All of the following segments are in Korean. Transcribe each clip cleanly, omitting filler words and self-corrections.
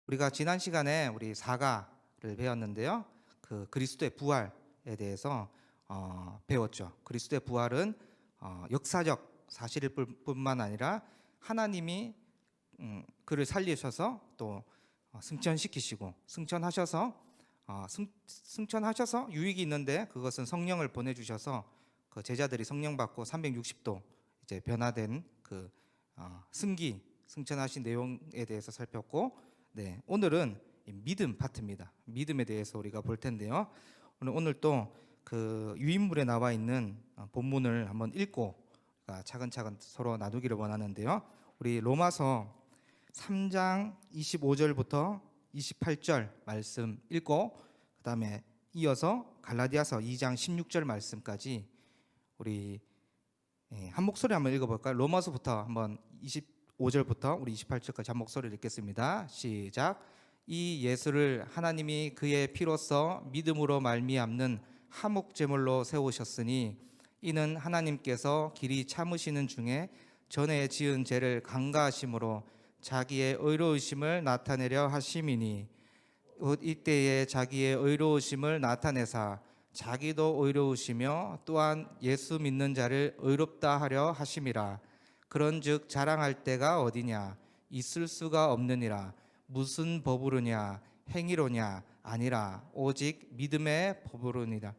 우리가 지난 시간에 우리 사가를 배웠는데요. 그 그리스도의 부활에 대해서 배웠죠. 그리스도의 부활은 역사적 사실일 뿐만 아니라 하나님이 그를 살리셔서 또 승천시키시고 승천하셔서 유익이 있는데 그것은 성령을 보내주셔서 그 제자들이 성령 받고 360도 이제 변화된 그 승천하신 내용에 대해서 살폈고, 네, 오늘은 믿음 파트입니다. 믿음에 대해서 우리가 볼 텐데요. 오늘 또 그 유인물에 나와 있는 본문을 한번 읽고 차근차근 서로 나누기를 원하는데요. 우리 로마서 3장 25절부터 28절 말씀 읽고, 그 다음에 이어서 갈라디아서 2장 16절 말씀까지 우리 한 목소리 한번 읽어볼까요? 로마서부터 한번 25절부터 우리 28절까지 한 목소리를 읽겠습니다. 시작. 이 예수를 하나님이 그의 피로써 믿음으로 말미암는 화목제물로 세우셨으니 이는 하나님께서 길이 참으시는 중에 전에 지은 죄를 간과하심으로 자기의 의로우심을 나타내려 하심이니 이때에 자기의 의로우심을 나타내사 자기도 의로우시며 또한 예수 믿는 자를 의롭다 하려 하심이라. 그런즉 자랑할 때가 어디냐? 있을 수가 없느니라. 무슨 법으로냐? 행위로냐? 아니라 오직 믿음의 법으로니라.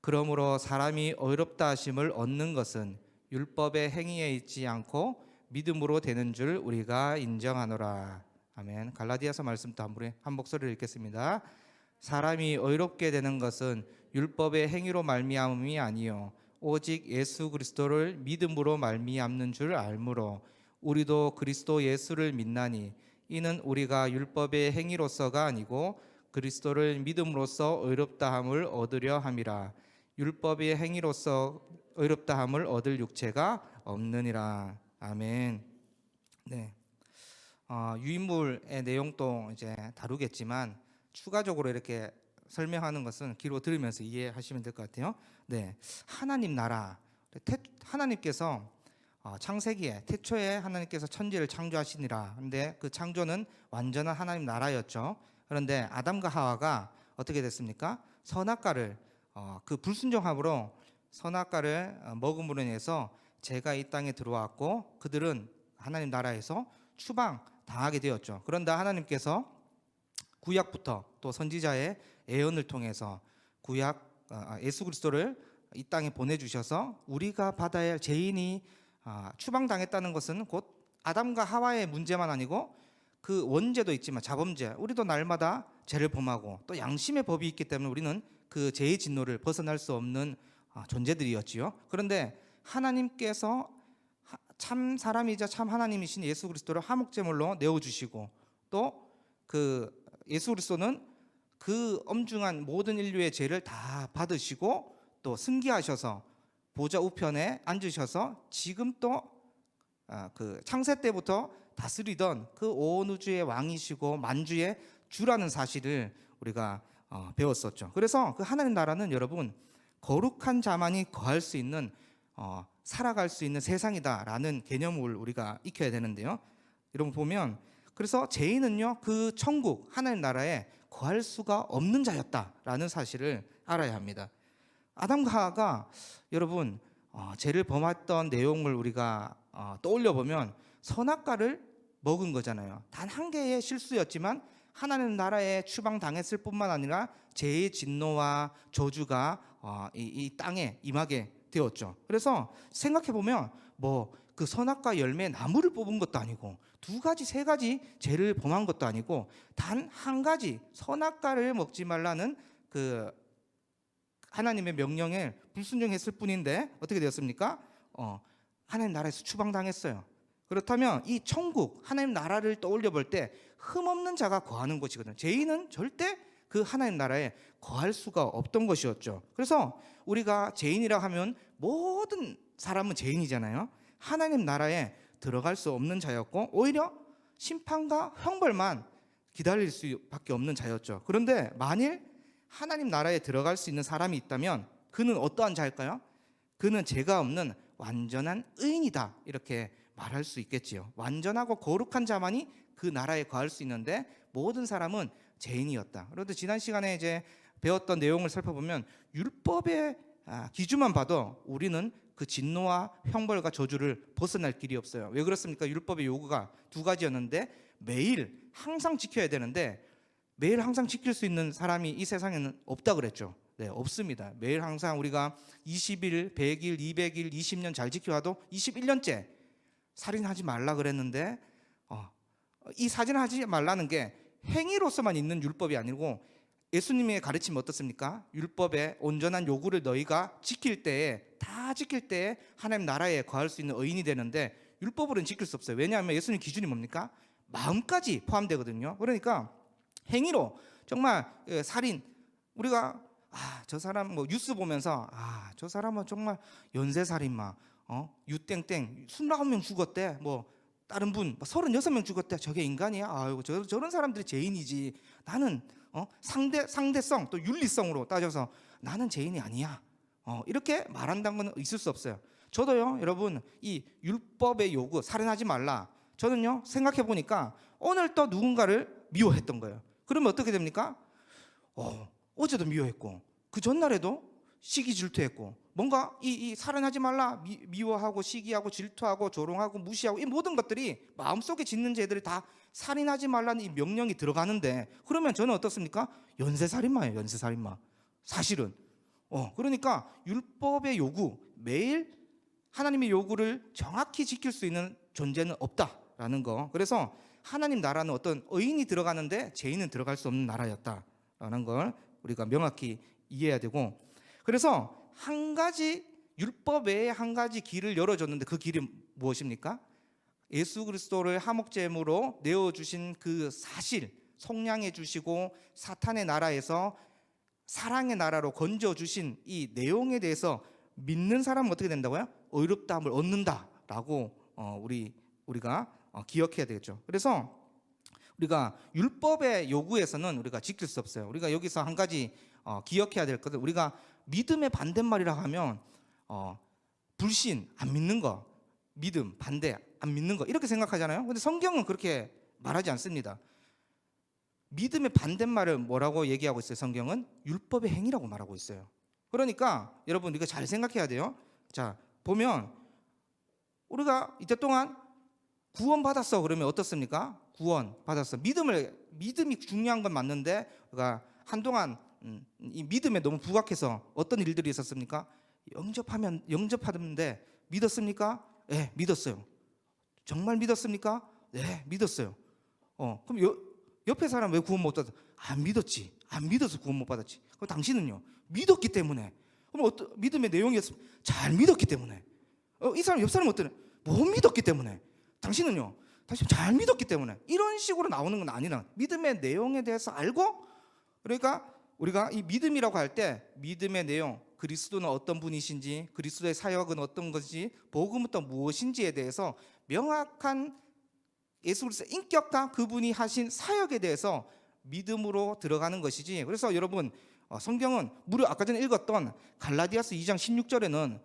그러므로 사람이 의롭다 하심을 얻는 것은 율법의 행위에 있지 않고 믿음으로 되는 줄 우리가 인정하노라. 아멘. 갈라디아서 말씀도 한 목소리를 읽겠습니다. 사람이 의롭게 되는 것은 율법의 행위로 말미암음이 아니요 오직 예수 그리스도를 믿음으로 말미암는 줄 알므로 우리도 그리스도 예수를 믿나니 이는 우리가 율법의 행위로서가 아니고 그리스도를 믿음으로써 의롭다함을 얻으려 함이라. 율법의 행위로서 의롭다함을 얻을 육체가 없느니라. 아멘. 네. 유인물의 내용도 이제 다루겠지만 추가적으로 이렇게 설명하는 것은 귀로 들으면서 이해하시면 될 것 같아요. 네, 하나님 나라, 하나님께서 창세기에 태초에 하나님께서 천지를 창조하시니라. 근데 그 창조는 완전한 하나님 나라였죠. 그런데 아담과 하와가 어떻게 됐습니까? 선악과를 그 불순종함으로 선악과를 먹음으로 인해서 죄가 이 땅에 들어왔고 그들은 하나님 나라에서 추방 당하게 되었죠. 그런데 하나님께서 구약부터 또 선지자의 예언을 통해서 예수 그리스도를 이 땅에 보내주셔서 우리가 받아야 할 죄인이 추방당했다는 것은 곧 아담과 하와의 문제만 아니고 그 원죄도 있지만 자범죄, 우리도 날마다 죄를 범하고 또 양심의 법이 있기 때문에 우리는 그 죄의 진노를 벗어날 수 없는 존재들이었지요. 그런데 하나님께서 참 사람이자 참 하나님이신 예수 그리스도를 화목제물로 내어주시고 또 그 예수 그리스도는 그 엄중한 모든 인류의 죄를 다 받으시고 또 승기하셔서 보좌 우편에 앉으셔서 지금 또 그 창세 때부터 다스리던 그 온 우주의 왕이시고 만주의 주라는 사실을 우리가 배웠었죠. 그래서 그 하나님 나라는 여러분 거룩한 자만이 거할 수 있는 살아갈 수 있는 세상이다라는 개념을 우리가 익혀야 되는데요. 여러분 보면 그래서 죄인은요 그 천국 하나님 나라에 거할 수가 없는 자였다라는 사실을 알아야 합니다. 아담과 하와가 여러분 죄를 범했던 내용을 우리가 떠올려 보면 선악과를 먹은 거잖아요. 단 한 개의 실수였지만 하나님 나라에 추방당했을 뿐만 아니라 죄의 진노와 저주가 이 땅에 임하게 되었죠. 그래서 생각해 보면 뭐 그 선악과 열매 나무를 뽑은 것도 아니고 두 가지 세 가지 죄를 범한 것도 아니고 단 한 가지 선악과를 먹지 말라는 그 하나님의 명령에 불순종했을 뿐인데 어떻게 되었습니까? 하나님 나라에서 추방당했어요. 그렇다면 이 천국 하나님 나라를 떠올려 볼 때 흠없는 자가 거하는 곳이거든요. 죄인은 절대 그 하나님 나라에 거할 수가 없던 것이었죠. 그래서 우리가 죄인이라 하면 모든 사람은 죄인이잖아요. 하나님 나라에 들어갈 수 없는 자였고 오히려 심판과 형벌만 기다릴 수밖에 없는 자였죠. 그런데 만일 하나님 나라에 들어갈 수 있는 사람이 있다면 그는 어떠한 자일까요? 그는 죄가 없는 완전한 의인이다 이렇게 말할 수 있겠지요. 완전하고 거룩한 자만이 그 나라에 거할 수 있는데 모든 사람은 죄인이었다. 그런데 지난 시간에 이제 배웠던 내용을 살펴보면 율법의 기준만 봐도 우리는 그 진노와 형벌과 저주를 벗어날 길이 없어요. 왜 그렇습니까? 율법의 요구가 두 가지였는데 매일 항상 지켜야 되는데 매일 항상 지킬 수 있는 사람이 이 세상에는 없다 그랬죠. 네, 없습니다. 매일 항상 우리가 20일, 100일, 200일, 20년 잘 지켜와도 21년째 살인하지 말라 그랬는데 이 살인하지 말라는 게 행위로서만 있는 율법이 아니고 예수님의 가르침이 어떻습니까? 율법의 온전한 요구를 너희가 지킬 때에 다 지킬 때에 하나님 나라에 거할 수 있는 의인이 되는데 율법으로는 지킬 수 없어요. 왜냐하면 예수님 기준이 뭡니까? 마음까지 포함되거든요. 그러니까 행위로 정말 살인 우리가 저 사람 뭐 뉴스 보면서 저 사람은 정말 연쇄살인마 유땡땡 29명 죽었대 뭐 다른 분 36명 죽었대 저게 인간이야? 아이고 저런 사람들이 죄인이지 나는 상대성 또 윤리성으로 따져서 나는 죄인이 아니야 이렇게 말한다는 건 있을 수 없어요. 저도요 여러분 이 율법의 요구 살인하지 말라 저는요 생각해 보니까 오늘 또 누군가를 미워했던 거예요. 그러면 어떻게 됩니까? 어제도 미워했고 그 전날에도 시기 질투했고 뭔가 이 살인하지 말라 미워하고 시기하고 질투하고 조롱하고 무시하고 이 모든 것들이 마음속에 짓는 죄들이 다 살인하지 말라는 이 명령이 들어가는데 그러면 저는 어떻습니까? 연쇄살인마예요. 연쇄살인마 사실은 그러니까 율법의 요구 매일 하나님의 요구를 정확히 지킬 수 있는 존재는 없다라는 거. 그래서 하나님 나라는 어떤 의인이 들어가는데 죄인은 들어갈 수 없는 나라였다라는 걸 우리가 명확히 이해해야 되고 그래서 한 가지 율법 외에 한 가지 길을 열어줬는데 그 길이 무엇입니까? 예수 그리스도를 하목제물로 내어주신 그 사실 속량해 주시고 사탄의 나라에서 사랑의 나라로 건져주신 이 내용에 대해서 믿는 사람은 어떻게 된다고요? 의롭다함을 얻는다라고 우리가 기억해야 되겠죠. 그래서 우리가 율법의 요구에서는 우리가 지킬 수 없어요. 우리가 여기서 한 가지 기억해야 될 것은 우리가 믿음의 반대말이라 하면 불신 안 믿는 거, 믿음 반대 안 믿는 거 이렇게 생각하잖아요. 근데 성경은 그렇게 말하지 않습니다. 믿음의 반대말을 뭐라고 얘기하고 있어요? 성경은 율법의 행위라고 말하고 있어요. 그러니까 여러분 이거 잘 생각해야 돼요. 자 보면 우리가 이때 동안 구원 받았어 그러면 어떻습니까? 구원 받았어. 믿음이 중요한 건 맞는데 우리가 한동안 이 믿음에 너무 부각해서 어떤 일들이 있었습니까? 영접하는데 믿었습니까? 네, 믿었어요. 정말 믿었습니까? 네, 믿었어요. 그럼 옆에 사람 왜 구원 못 받았어? 안 믿었지. 안 믿어서 구원 못 받았지. 그럼 당신은요? 믿었기 때문에. 그럼 믿음의 내용이었으면 잘 믿었기 때문에. 이 사람 옆 사람 어떠냐? 못 믿었기 때문에. 당신은요? 당신 잘 믿었기 때문에. 이런 식으로 나오는 건 아니라 믿음의 내용에 대해서 알고 그러니까 우리가 이 믿음이라고 할 때 믿음의 내용 그리스도는 어떤 분이신지 그리스도의 사역은 어떤 것인지 복음은 또 무엇인지에 대해서 명확한 예수 그리스도의 인격과 그분이 하신 사역에 대해서 믿음으로 들어가는 것이지. 그래서 여러분 성경은 무려 아까 전에 읽었던 갈라디아서 2장 16절에는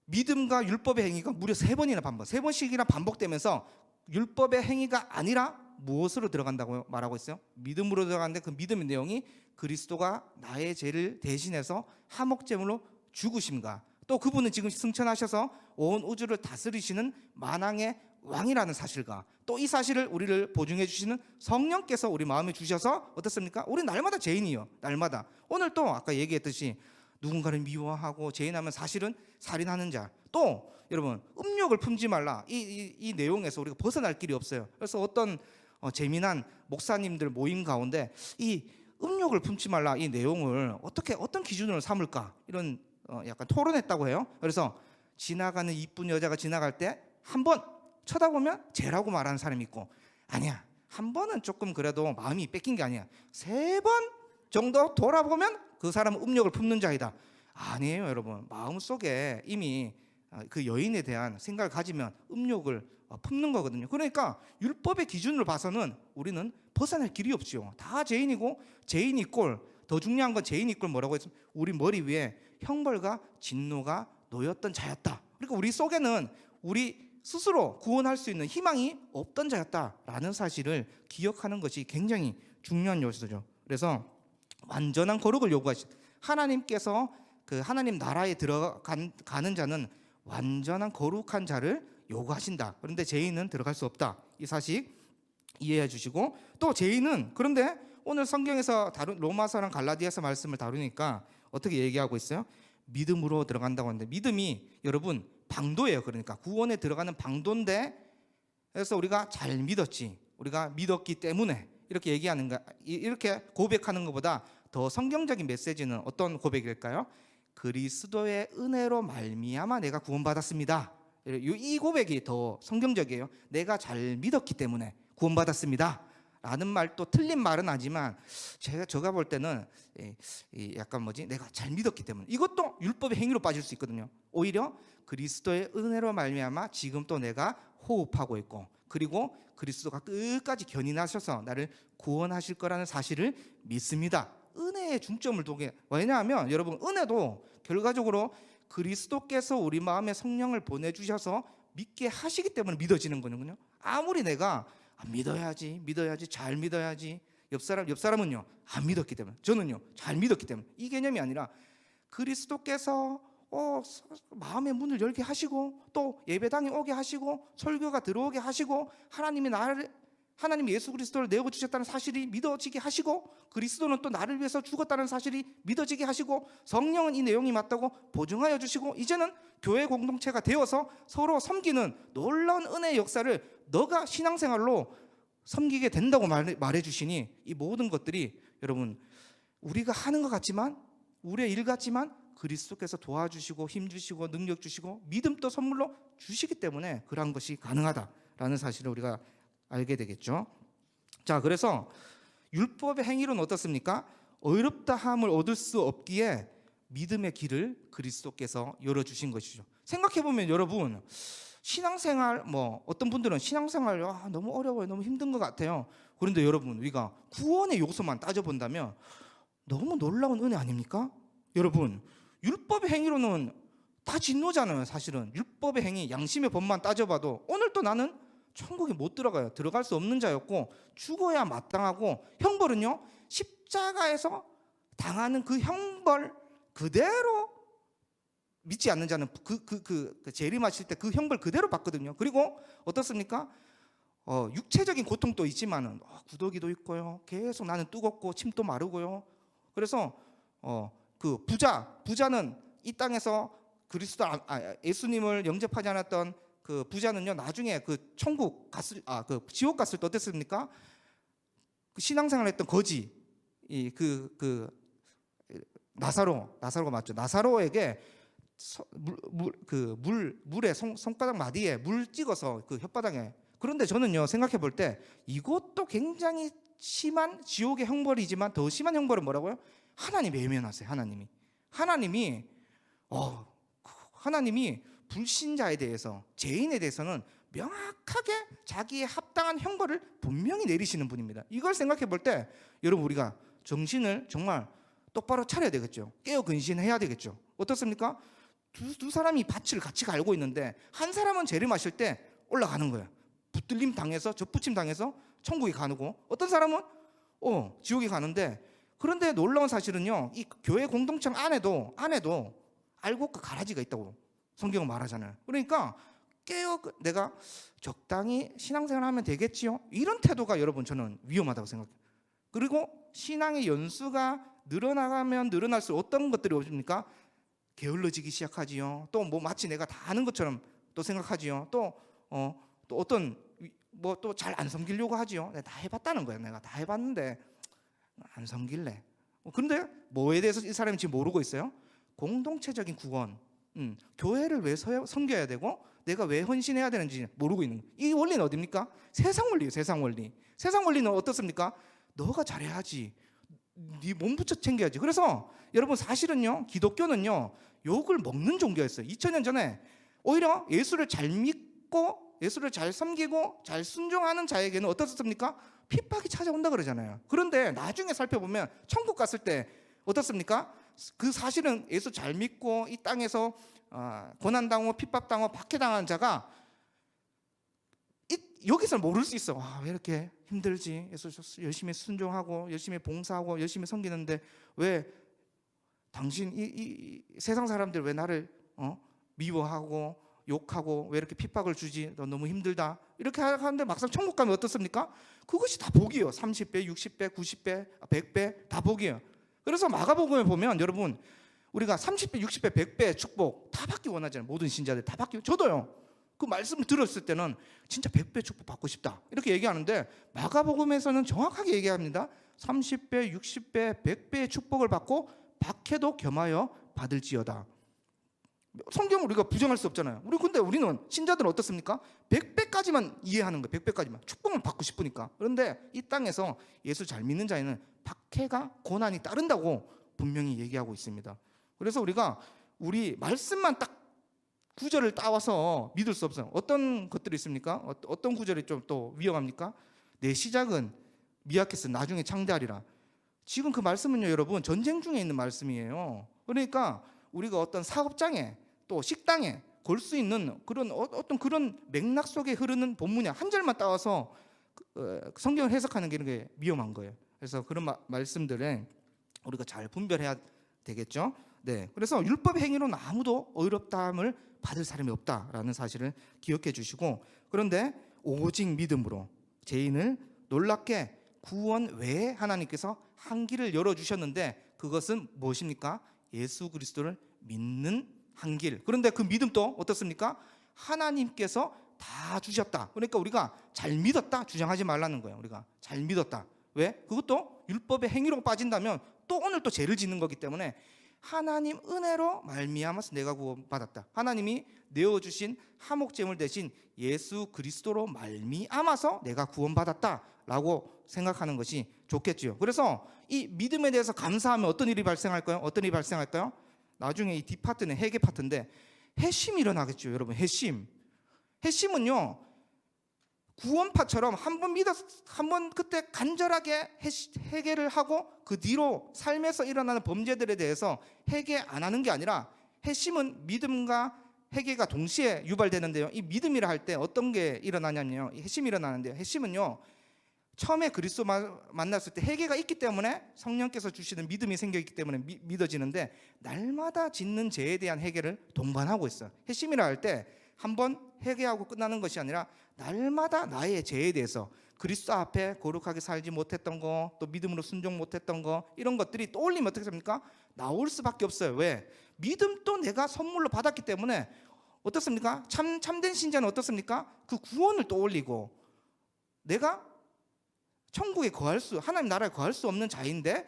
믿음과 율법의 행위가 무려 3번이나 3번씩이나 반복되면서 율법의 행위가 아니라 무엇으로 들어간다고 말하고 있어요? 믿음으로 들어가는데 그 믿음의 내용이 그리스도가 나의 죄를 대신해서 하목제물로 죽으심과 또 그분은 지금 승천하셔서 온 우주를 다스리시는 만왕의 왕이라는 사실과 또 이 사실을 우리를 보증해 주시는 성령께서 우리 마음에 주셔서 어떻습니까? 우리 날마다 죄인이요. 날마다. 오늘 또 아까 얘기했듯이 누군가를 미워하고 죄인하면 사실은 살인하는 자. 또 여러분 음욕을 품지 말라. 이 내용에서 우리가 벗어날 길이 없어요. 그래서 어떤 재미난 목사님들 모임 가운데 이 음욕을 품지 말라 이 내용을 어떤 기준으로 삼을까 이런 약간 토론했다고 해요. 그래서 지나가는 이쁜 여자가 지나갈 때 한 번 쳐다보면 죄라고 말하는 사람이 있고 아니야 한 번은 조금 그래도 마음이 뺏긴 게 아니야 3번 정도 돌아보면 그 사람은 음욕을 품는 자이다. 아니에요 여러분. 마음속에 이미 그 여인에 대한 생각을 가지면 음욕을 품는 거거든요. 그러니까 율법의 기준으로 봐서는 우리는 벗어날 길이 없지요. 다 죄인이고 죄인이 꼴 더 중요한 건 죄인이 꼴 뭐라고 했습니까? 우리 머리 위에 형벌과 진노가 놓였던 자였다. 그러니까 우리 속에는 우리 스스로 구원할 수 있는 희망이 없던 자였다라는 사실을 기억하는 것이 굉장히 중요한 요소죠. 그래서 완전한 거룩을 요구하시 하나님께서 그 하나님 나라에 들어가는 자는 완전한 거룩한 자를 요구하신다. 그런데 죄인은 들어갈 수 없다. 이 사실 이해해 주시고, 또 죄인은, 그런데 오늘 성경에서 로마서랑 갈라디아서 말씀을 다루니까 어떻게 얘기하고 있어요? 믿음으로 들어간다고 하는데, 믿음이 여러분 방도예요. 그러니까 구원에 들어가는 방도인데, 그래서 우리가 잘 믿었지, 우리가 믿었기 때문에 이렇게 얘기하는가, 이렇게 고백하는 것보다 더 성경적인 메시지는 어떤 고백일까요? 그리스도의 은혜로 말미암아 내가 구원받았습니다. 이 고백이 더 성경적이에요. 내가 잘 믿었기 때문에 구원받았습니다 라는 말도 틀린 말은 아니지만, 제가 볼 때는 약간 내가 잘 믿었기 때문에, 이것도 율법의 행위로 빠질 수 있거든요. 오히려 그리스도의 은혜로 말미암아 지금 또 내가 호흡하고 있고, 그리고 그리스도가 끝까지 견인하셔서 나를 구원하실 거라는 사실을 믿습니다. 은혜에 중점을 두게. 왜냐하면 여러분, 은혜도 결과적으로 그리스도께서 우리 마음에 성령을 보내주셔서 믿게 하시기 때문에 믿어지는 거거든요. 아무리 내가 믿어야지 잘 믿어야지, 옆 사람은요 안 믿었기 때문에, 저는요 잘 믿었기 때문에, 이 개념이 아니라 그리스도께서 마음의 문을 열게 하시고, 또 예배당에 오게 하시고, 설교가 들어오게 하시고, 하나님 예수 그리스도를 내어 주셨다는 사실이 믿어지게 하시고, 그리스도는 또 나를 위해서 죽었다는 사실이 믿어지게 하시고, 성령은 이 내용이 맞다고 보증하여 주시고, 이제는 교회 공동체가 되어서 서로 섬기는 놀라운 은혜의 역사를 너가 신앙생활로 섬기게 된다고 말해 주시니, 이 모든 것들이 여러분 우리가 하는 것 같지만, 우리의 일 같지만 그리스도께서 도와주시고 힘주시고 능력 주시고 믿음도 선물로 주시기 때문에 그러한 것이 가능하다라는 사실을 우리가 알게 되겠죠. 자, 그래서 율법의 행위로는 어떻습니까? 어렵다함을 얻을 수 없기에 믿음의 길을 그리스도께서 열어주신 것이죠. 생각해보면 여러분, 신앙생활, 어떤 분들은 신앙생활 너무 어려워요, 너무 힘든 것 같아요. 그런데 여러분, 우리가 구원의 요소만 따져본다면 너무 놀라운 은혜 아닙니까? 여러분, 율법의 행위로는 다 진노잖아요. 사실은 율법의 행위, 양심의 법만 따져봐도 오늘 또 나는 천국에 못 들어가요. 들어갈 수 없는 자였고, 죽어야 마땅하고, 형벌은요 십자가에서 당하는 그 형벌 그대로 믿지 않는 자는 그 재림하실 때 그 형벌 그대로 받거든요. 그리고 어떻습니까? 육체적인 고통도 있지만은 구더기도 있고요, 계속 나는 뜨겁고 침도 마르고요. 그래서 그 부자는 이 땅에서 예수님을 영접하지 않았던 그 부자는요, 나중에 그 천국 갔을 그 지옥 갔을 때 어땠습니까? 그 신앙생활했던 거지, 나사로가 맞죠. 나사로에게 물에 손가락 마디에 물 찍어서 그 혓바닥에. 그런데 저는요 생각해 볼 때 이것도 굉장히 심한 지옥의 형벌이지만, 더 심한 형벌은 뭐라고요? 하나님이 외면하세요. 하나님이 불신자에 대해서, 죄인에 대해서는 명확하게 자기의 합당한 형벌을 분명히 내리시는 분입니다. 이걸 생각해 볼 때 여러분, 우리가 정신을 정말 똑바로 차려야 되겠죠. 깨어 근신해야 되겠죠. 어떻습니까? 두 사람이 밭을 같이 갈고 있는데, 한 사람은 재림하실 때 올라가는 거예요. 붙들림 당해서, 접붙임 당해서 천국에 가고, 어떤 사람은 지옥에 가는데, 그런데 놀라운 사실은요, 이 교회 공동체 안에도 알곡 그 가라지가 있다고 성경은 말하잖아요. 그러니까 내가 적당히 신앙생활 하면 되겠지요, 이런 태도가 여러분 저는 위험하다고 생각해요. 그리고 신앙의 연수가 늘어나가면 늘어날수록 어떤 것들이 오십니까? 게을러지기 시작하지요. 또 마치 내가 다 아는 것처럼 또 생각하지요. 또 어떤 또 잘 안 섬기려고 하지요. 내가 다 해봤다는 거예요. 내가 다 해봤는데 안 섬길래. 그런데 뭐에 대해서 이 사람이 지금 모르고 있어요? 공동체적인 구원, 교회를 왜 섬겨야 되고 내가 왜 헌신해야 되는지 모르고 있는 거예요. 이 원리는 어디입니까? 세상 원리예요. 세상 원리는 어떻습니까? 너가 잘해야지, 네 몸부터 챙겨야지. 그래서 여러분, 사실은요 기독교는요 욕을 먹는 종교였어요. 2000년 전에 오히려 예수를 잘 믿고 예수를 잘 섬기고 잘 순종하는 자에게는 어떻습니까? 핍박이 찾아온다 그러잖아요. 그런데 나중에 살펴보면 천국 갔을 때 어떻습니까? 그 사실은 예수 잘 믿고 이 땅에서 고난당하고 핍박당하고 박해당한 자가 여기서 모를 수 있어. 왜 이렇게 힘들지? 예수 열심히 순종하고 열심히 봉사하고 열심히 섬기는데 왜 당신 이 세상 사람들 왜 나를 미워하고 욕하고 왜 이렇게 핍박을 주지? 너 너무 힘들다. 이렇게 하는데 막상 천국 가면 어떻습니까? 그것이 다 복이에요. 30배, 60배, 90배, 100배 다 복이에요. 그래서 마가복음에 보면 여러분 우리가 30배, 60배, 100배 축복 다 받기 원하잖아요. 모든 신자들 다 받기. 저도요. 그 말씀을 들었을 때는 진짜 100배 축복 받고 싶다 이렇게 얘기하는데 마가복음에서는 정확하게 얘기합니다. 30배, 60배, 100배의 축복을 받고 박해도 겸하여 받을지어다. 성경을 우리가 부정할 수 없잖아요. 근데 우리는 신자들은 어떻습니까? 100배까지만 이해하는 거예요. 100배까지만 축복을 받고 싶으니까. 그런데 이 땅에서 예수 잘 믿는 자에는 박해가 고난이 따른다고 분명히 얘기하고 있습니다. 그래서 우리 말씀만 딱 구절을 따와서 믿을 수 없어요. 어떤 것들이 있습니까? 어떤 구절이 좀 또 위험합니까? 내 시작은 미약했어 나중에 창대하리라. 지금 그 말씀은요 여러분 전쟁 중에 있는 말씀이에요. 그러니까 우리가 어떤 사업장에 또 식당에 걸 수 있는 그런 어떤 그런 맥락 속에 흐르는 본문이 한 절만 따와서 성경을 해석하는 게 이런 게 위험한 거예요. 그래서 그런 말씀들은 우리가 잘 분별해야 되겠죠. 네, 그래서 율법의 행위로는 아무도 어렵다함을 받을 사람이 없다라는 사실을 기억해 주시고, 그런데 오직 믿음으로 죄인을 놀랍게 구원 외에 하나님께서 한 길을 열어주셨는데 그것은 무엇입니까? 예수 그리스도를 믿는 한 길. 그런데 그 믿음도 어떻습니까? 하나님께서 다 주셨다. 그러니까 우리가 잘 믿었다 주장하지 말라는 거예요. 우리가 잘 믿었다. 왜? 그것도 율법의 행위로 빠진다면 또 오늘 또 죄를 짓는 거기 때문에 하나님 은혜로 말미암아서 내가 구원받았다. 하나님이 내어주신 화목제물 대신 예수 그리스도로 말미암아서 내가 구원받았다라고 생각하는 것이 좋겠죠. 그래서 이 믿음에 대해서 감사하면 어떤 일이 발생할까요? 어떤 일이 발생할까요? 나중에 이 뒷파트는 회개 파트인데 회심이 일어나겠죠. 여러분, 회심은요 구원파처럼 한번 그때 간절하게 회개를 하고 그 뒤로 삶에서 일어나는 범죄들에 대해서 회개 안 하는 게 아니라, 회심은 믿음과 회개가 동시에 유발되는데요. 이 믿음이라 할 때 어떤 게 일어나냐면요, 회심이 일어나는데요. 회심은요 처음에 그리스도 만났을 때 회개가 있기 때문에 성령께서 주시는 믿음이 생겨있기 때문에 믿어지는데, 날마다 짓는 죄에 대한 회개를 동반하고 있어요. 회심이라 할 때 한번 회개하고 끝나는 것이 아니라 날마다 나의 죄에 대해서 그리스도 앞에 거룩하게 살지 못했던 거, 또 믿음으로 순종 못했던 거, 이런 것들이 떠올리면 어떻게 됩니까? 나올 수밖에 없어요. 왜? 믿음도 내가 선물로 받았기 때문에 어떻습니까? 참된 신자는 어떻습니까? 그 구원을 떠올리고, 내가 천국에 하나님 나라에 거할 수 없는 자인데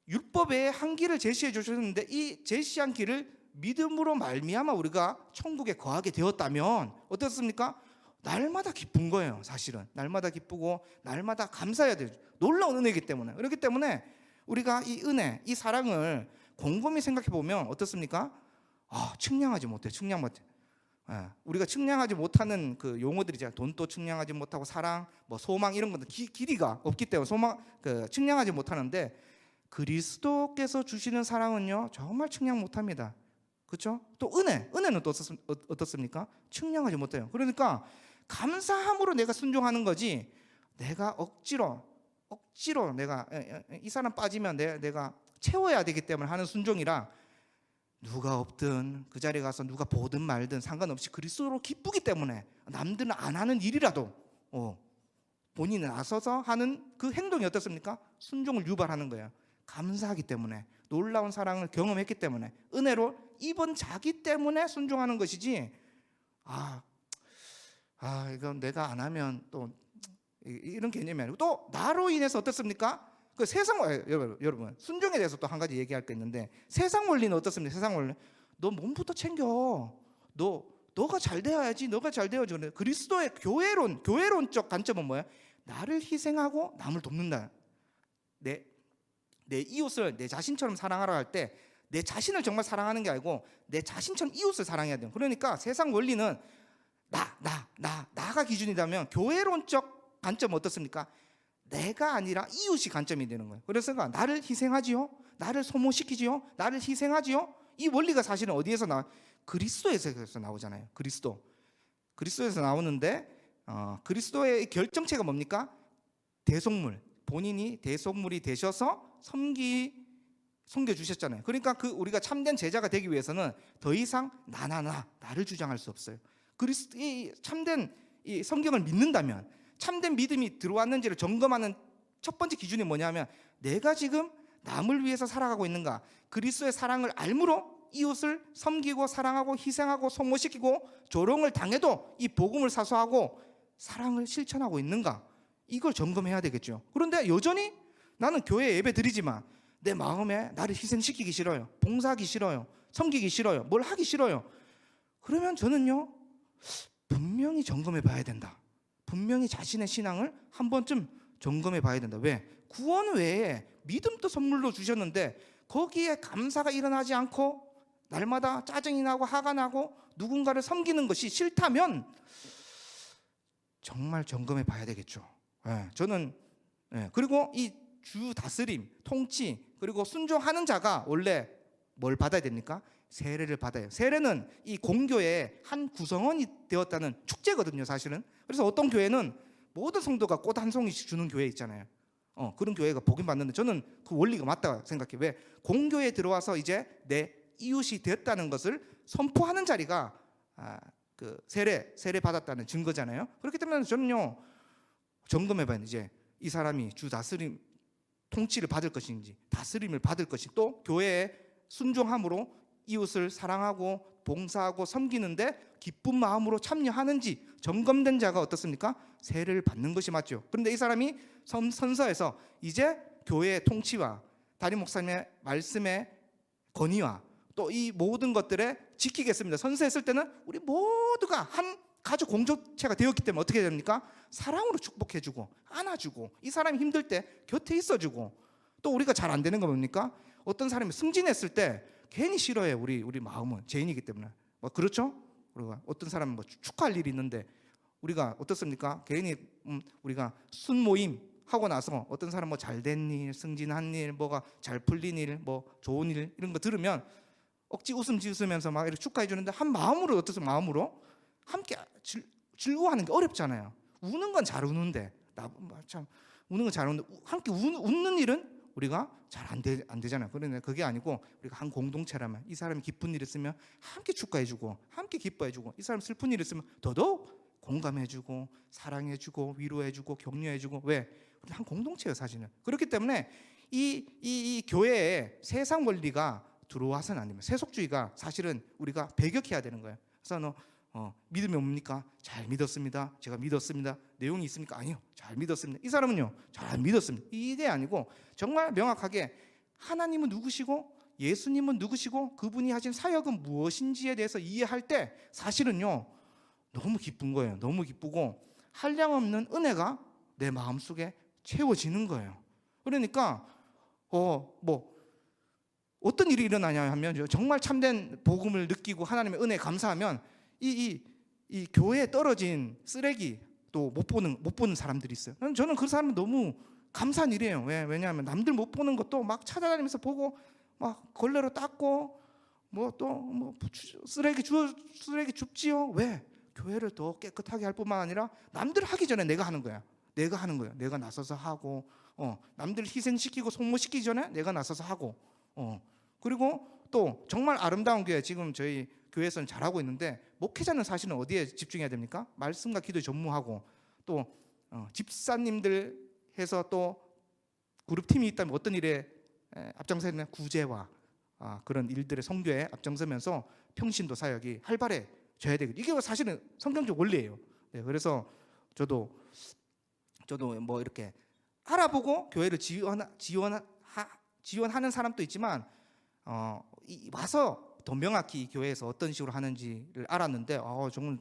율법의 한 길을 제시해 주셨는데 이 제시한 길을 믿음으로 말미암아 우리가 천국에 거하게 되었다면 어떻습니까? 날마다 기쁜 거예요. 사실은 날마다 기쁘고 날마다 감사해야 돼요. 놀라운 은혜이기 때문에. 그렇기 때문에 우리가 이 은혜, 이 사랑을 곰곰이 생각해 보면 어떻습니까? 측량하지 못해. 우리가 측량하지 못하는 그 용어들이잖아요. 돈도 측량하지 못하고 사랑, 소망 이런 것들 길이가 없기 때문에 측량하지 못하는데, 그리스도께서 주시는 사랑은요 정말 측량 못합니다. 그렇죠? 또 은혜는 또 어떻습니까? 측량하지 못해요. 그러니까 감사함으로 내가 순종하는 거지, 내가 억지로 내가 이 사람 빠지면 내가 채워야 되기 때문에 하는 순종이라, 누가 없든 그 자리에 가서 누가 보든 말든 상관없이 그리스도로 기쁘기 때문에 남들은 안 하는 일이라도 본인이 나서서 하는 그 행동이 어떻습니까? 순종을 유발하는 거예요. 감사하기 때문에, 놀라운 사랑을 경험했기 때문에, 은혜로 입은 자기 때문에 순종하는 것이지, 이건 내가 안 하면 또 이런 개념이 아니고, 또 나로 인해서 어떻습니까? 그 여러분 순종에 대해서 또 한 가지 얘기할 게 있는데, 세상 원리는 어떻습니까? 세상 원리, 너 몸부터 챙겨, 너가 잘 되어야지, 너가 잘 되어야지. 그리스도의 교회론적 관점은 뭐예요? 나를 희생하고 남을 돕는다. 내 이웃을 내 자신처럼 사랑하라 할 때 내 자신을 정말 사랑하는 게 아니고 내 자신처럼 이웃을 사랑해야 돼요. 그러니까 세상 원리는 나가 기준이라면, 교회론적 관점은 어떻습니까? 내가 아니라 이웃이 관점이 되는 거예요. 그래서 나를 희생하지요, 나를 소모시키지요, 나를 희생하지요. 이 원리가 사실은 어디에서 그리스도에서 나오잖아요. 그리스도에서 나오는데, 그리스도의 결정체가 뭡니까? 대속물. 본인이 대속물이 되셔서 섬겨주셨잖아요. 그러니까 우리가 참된 제자가 되기 위해서는 더 이상 나를 주장할 수 없어요. 이 참된 이 성경을 믿는다면, 참된 믿음이 들어왔는지를 점검하는 첫 번째 기준이 뭐냐면, 내가 지금 남을 위해서 살아가고 있는가? 그리스도의 사랑을 알므로 이웃을 섬기고 사랑하고 희생하고 소모시키고 조롱을 당해도 이 복음을 사수하고 사랑을 실천하고 있는가? 이걸 점검해야 되겠죠. 그런데 여전히 나는 교회에 예배 드리지만 내 마음에 나를 희생시키기 싫어요. 봉사하기 싫어요. 섬기기 싫어요. 뭘 하기 싫어요. 그러면 저는요, 분명히 점검해 봐야 된다. 분명히 자신의 신앙을 한 번쯤 점검해 봐야 된다. 왜? 구원 외에 믿음도 선물로 주셨는데 거기에 감사가 일어나지 않고 날마다 짜증이 나고 화가 나고 누군가를 섬기는 것이 싫다면 정말 점검해 봐야 되겠죠. 저는 그리고 이 주 다스림, 통치, 그리고 순종하는 자가 원래 뭘 받아야 됩니까? 세례를 받아요. 세례는 이 공교의 한 구성원이 되었다는 축제거든요, 사실은. 그래서 어떤 교회는 모든 성도가 꽃 한 송이씩 주는 교회 있잖아요. 그런 교회가 복임 받는데 저는 그 원리가 맞다고 생각해요. 왜? 공교에 들어와서 이제 내 이웃이 되었다는 것을 선포하는 자리가 그 세례 받았다는 증거잖아요. 그렇기 때문에 저는요, 점검해봐야 돼요. 이제 이 사람이 주 다스림, 통치를 받을 것인지, 다스림을 받을 것인지, 또 교회에 순종함으로 이웃을 사랑하고 봉사하고 섬기는데 기쁜 마음으로 참여하는지 점검된 자가 어떻습니까? 세례를 받는 것이 맞죠. 그런데 이 사람이 선서에서 이제 교회의 통치와 담임 목사님의 말씀의 건의와 또 이 모든 것들에 지키겠습니다. 선서했을 때는 우리 모두가 한 가족 공동체가 되었기 때문에 어떻게 됩니까? 사랑으로 축복해주고 안아주고 이 사람이 힘들 때 곁에 있어주고, 또 우리가 잘 안 되는 거 뭡니까? 어떤 사람이 승진했을 때 괜히 싫어해. 우리 마음은 죄인이기 때문에. 그렇죠? 우리가 어떤 사람은 축하할 일이 있는데 우리가 어떻습니까? 괜히 우리가 순모임 하고 나서 어떤 사람 잘된 일, 승진한 일, 뭐가 잘 풀린 일, 뭐 좋은 일 이런 거 들으면 억지 웃음 지으면서 막 이렇게 축하해 주는데 한 마음으로, 어떤 마음으로 함께 즐거워하는 게 어렵잖아요. 우는 건 잘 우는데, 참 우는 건 잘 우는데 함께 웃는 일은 우리가 잘 안 되잖아요. 그런데 그게 아니고 우리가 한 공동체라면 이 사람이 기쁜 일 있으면 함께 축하해주고 함께 기뻐해주고, 이 사람 슬픈 일 있으면 더더욱 공감해주고 사랑해주고 위로해주고 격려해주고. 왜? 우리 한 공동체예요, 사실은. 그렇기 때문에 이 교회에 세상 원리가 들어와서는 안 됩니다. 세속주의가 사실은 우리가 배격해야 되는 거예요. 그래서 믿음이 뭡니까? 잘 믿었습니다. 제가 믿었습니다. 내용이 있습니까? 아니요, 잘 믿었습니다. 이 사람은요, 잘 안 믿었습니다. 이게 아니고 정말 명확하게 하나님은 누구시고 예수님은 누구시고 그분이 하신 사역은 무엇인지에 대해서 이해할 때 사실은요 너무 기쁜 거예요. 너무 기쁘고 한량없는 은혜가 내 마음속에 채워지는 거예요. 그러니까 어떤 일이 일어나냐 하면, 정말 참된 복음을 느끼고 하나님의 은혜에 감사하면 이 교회에 떨어진 쓰레기 또 못 보는 사람들이 있어요. 저는 그 사람은 너무 감사한 일이에요. 왜냐하면 남들 못 보는 것도 막 찾아다니면서 보고 막 걸레로 닦고 쓰레기 줍지요. 왜? 교회를 더 깨끗하게 할 뿐만 아니라 남들 하기 전에 내가 하는 거야. 내가 나서서 하고, 남들 희생시키고 소모시키기 전에 내가 나서서 하고, 그리고 또 정말 아름다운 교회, 지금 저희 교회에서는 잘하고 있는데, 목회자는 사실은 어디에 집중해야 됩니까? 말씀과 기도에 전무하고, 또 집사님들 해서 또 그룹팀이 있다면 어떤 일에 앞장서야 되냐? 구제와 그런 일들의 선교에 앞장서면서 평신도 사역이 활발해져야 되겠죠. 이게 사실은 성경적 원리예요. 네, 그래서 저도 이렇게 알아보고 교회를 지원하는 사람도 있지만 와서 더 명확히 교회에서 어떤 식으로 하는지를 알았는데 정말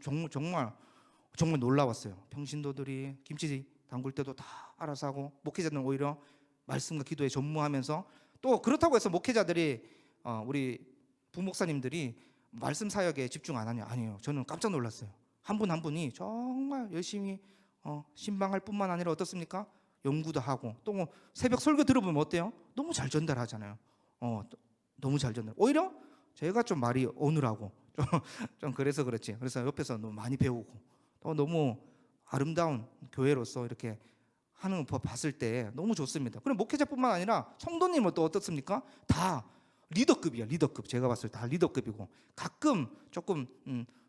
놀라웠어요. 평신도들이 김치 담글 때도 다 알아서 하고, 목회자들은 오히려 말씀과 기도에 전무하면서, 또 그렇다고 해서 목회자들이 우리 부목사님들이 말씀 사역에 집중 안 하냐? 아니에요. 저는 깜짝 놀랐어요. 한 분 한 분이 정말 열심히 신방할 뿐만 아니라 어떻습니까? 연구도 하고, 또 새벽 설교 들어보면 어때요? 너무 잘 전달하잖아요. 너무 잘 전달. 오히려 제가 좀 말이 어눌하고 좀 그래서 그렇지. 그래서 옆에서 너무 많이 배우고, 또 너무 아름다운 교회로서 이렇게 하는 거 봤을 때 너무 좋습니다. 그럼 목회자뿐만 아니라 성도님은 또 어떻습니까? 다 리더급이야. 리더급. 제가 봤을 때 다 리더급이고, 가끔 조금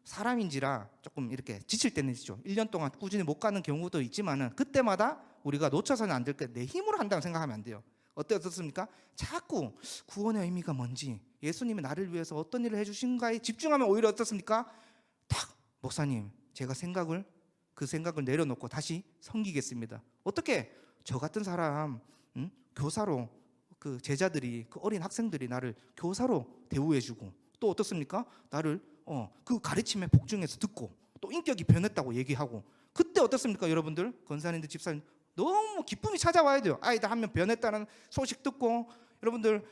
사람인지라 조금 이렇게 지칠 때는 있죠. 1년 동안 꾸준히 못 가는 경우도 있지만은 그때마다 우리가 놓쳐서는 안 될 게, 내 힘으로 한다고 생각하면 안 돼요. 어떻습니까? 자꾸 구원의 의미가 뭔지, 예수님이 나를 위해서 어떤 일을 해주신가에 집중하면 오히려 어떻습니까? 딱 목사님, 제가 그 생각을 내려놓고 다시 섬기겠습니다. 어떻게 저 같은 사람, 교사로, 그 제자들이, 그 어린 학생들이 나를 교사로 대우해주고, 또 어떻습니까? 나를 그 가르침에 복종해서 듣고, 또 인격이 변했다고 얘기하고, 그때 어떻습니까? 여러분들, 권사님들, 집사님, 너무 기쁨이 찾아와야 돼요. 아이들 한 명 변했다는 소식 듣고. 여러분들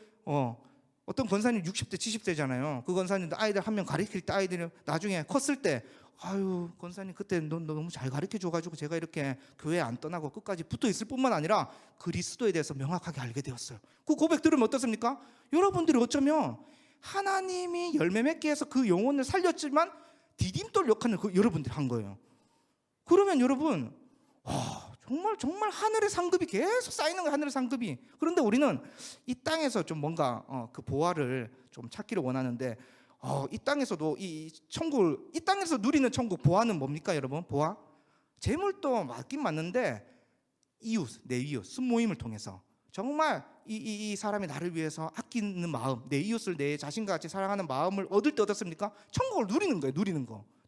어떤 권사님 60대 70대잖아요. 그 권사님도 아이들 한 명 가르칠 때, 아이들이 나중에 컸을 때, 아유 권사님 그때 너 너무 잘 가르쳐줘가지고 제가 이렇게 교회 안 떠나고 끝까지 붙어있을 뿐만 아니라 그리스도에 대해서 명확하게 알게 되었어요. 그 고백 들으면 어떻습니까? 여러분들이 어쩌면 하나님이 열매 맺게 해서 그 영혼을 살렸지만 디딤돌 역할을 여러분들이 한 거예요. 그러면 여러분, 정말 하늘의 상급이 계속 쌓이는 거예요. 하늘의 상급이. 그런데 우리는 이 땅에서 좀 뭔가 그 보화를 좀 찾기를 원하는데, 이 땅에서도 이 천국을, 이 땅에서 누리는 천국 보화는 뭡니까 여러분? 보화? 재물도 맞긴 맞는데, 이웃, 내 이웃, 순모임을 통해서 정말 이 사람이 나를 위해서 아끼는 마음, 내 이웃을 내 자신과 같이 사랑하는 마음을 얻을 때 어떻습니까? 천국을 누리는 거예요.